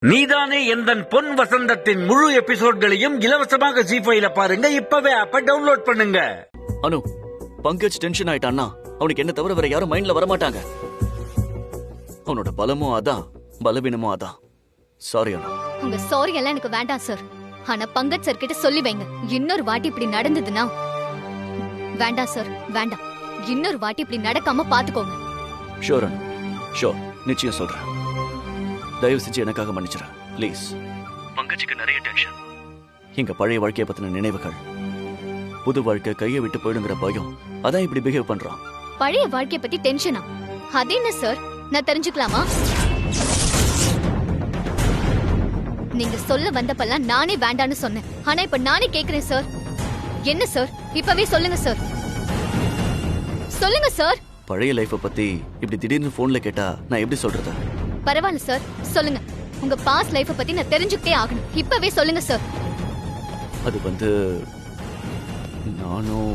நீதானே எந்தன் பொன் வசந்தத்தின் முழு எபிசோட்களையும் இலவசமாக ஜீ5ல பாருங்க. இப்பவே ஆப்ப டவுன்லோட் பண்ணுங்க. அனு, பங்கஜ் டென்ஷன் ஆயிட்டான்னா அவனுக்கு என்ன தவிர வேற யாரும் மைண்ட்ல வர மாட்டாங்க. அவனோட பலமும் அதான், பலவீனமும் அதான். சாரி அனு. உங்க சாரி எல்லாம் எனக்கு வேண்டாம் சார். ஆனா பங்கஜ் சார் கிட்ட சொல்லி வைங்க, இன்னொரு வாட்டி இப்படி நடந்ததுன்னா. வேண்டாம் சார், வேண்டாம். இன்னொரு வாட்டி இப்படி நடக்காம பாத்துக்கோங்க. ஷோர் அனு, ஷோர், நிச்சயம் சொல்றேன். தயவு செஞ்சு எனக்காக மன்னிச்சிரு ப்ளீஸ். பங்கஜுக்கு நிறைய டென்ஷன். எங்க பழைய வாழ்க்கைய பத்தின நினைவுகள், புது வாழ்க்கை கையை விட்டு போயிடுங்கிற பயம், அதான் இப்படி பிஹேவ் பண்றான். பழைய வாழ்க்கைய பத்தி டென்ஷனா? அது என்ன சார், நான் தெரிஞ்சுக்கலாமா? நீங்க சொல்ல வந்தப்பெல்லாம் நானே வேண்டான்னு சொன்னேன். ஆனா இப்ப நானே கேக்குறேன் சார். என்ன சார், இப்பவே சொல்லுங்க சார். சொல்லுங்க சார். பழைய லைஃப பத்தி இப்படி திடீர்னு போன்ல கேட்டா நான் எப்படி சொல்றது? பரவாயில்ல சார், சொல்லுங்க. உங்க பாஸ்ட் லைஃப பத்தி நான் தெரிஞ்சுக்கிட்டே ஆகணும். இப்பவே சொல்லுங்க சார். அது வந்து நானும்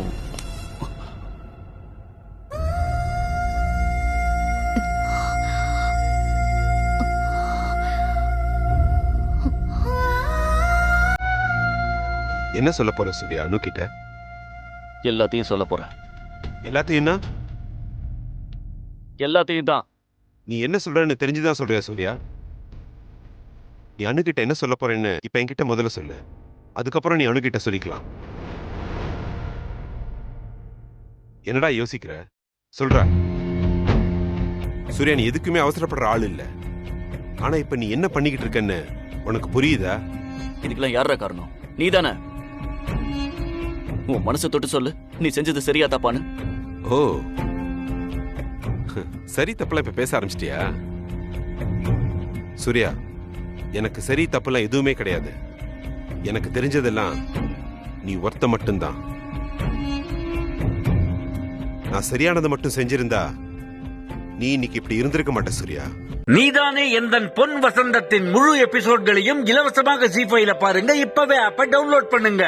என்ன சொல்ல போற சூர்யா அனு கிட்ட? எல்லாத்தையும் சொல்ல போறேன். எல்லாத்தையும் தான். எல்லாத்தையும் தான். நீ என்ன சொல்றன்னு தெரிஞ்சுதான் சொல்றியா சூர்யா? நீ அனு கிட்ட என்ன சொல்ல போறேன்னு இப்ப என்கிட்ட முதல்ல சொல்லு. அதுக்கப்புறம் நீ அனு கிட்ட சொல்லிக்கலாம். என்னடா யோசிக்கிற? சொல்ற. சூர்யா, நீ எதுக்குமே அவசரப்படுற ஆள் இல்ல. ஆனா இப்ப நீ என்ன பண்ணிக்கிட்டு இருக்கன்னு உனக்கு புரியுதா? இதுக்கெல்லாம் யாரா காரணம்? நீ தானே. உன் மனசை தொட்டு சொல்லு, நீ செஞ்சது சரியா தப்பான்னு. ஓ, சரி தப்புலாம் இப்ப பேச ஆரம்பிச்சிட்டியா? சூர்யா, எனக்கு சரி தப்புலாம் எதுவுமே கிடையாது. எனக்கு தெரிஞ்சதெல்லாம் நீ ஒருத்த மட்டும்தான். நான் சரியானதை மட்டும் செஞ்சிருந்தா நீ இன்னைக்கு இப்படி இருந்திருக்க மாட்ட சூர்யா. நீதானே எந்தன் பொன் வசந்தத்தின் முழு எபிசோட்களையும் இலவசமாக ஜீ5ல பாருங்க. இப்பவே ஆப்ப டவுன்லோட் பண்ணுங்க.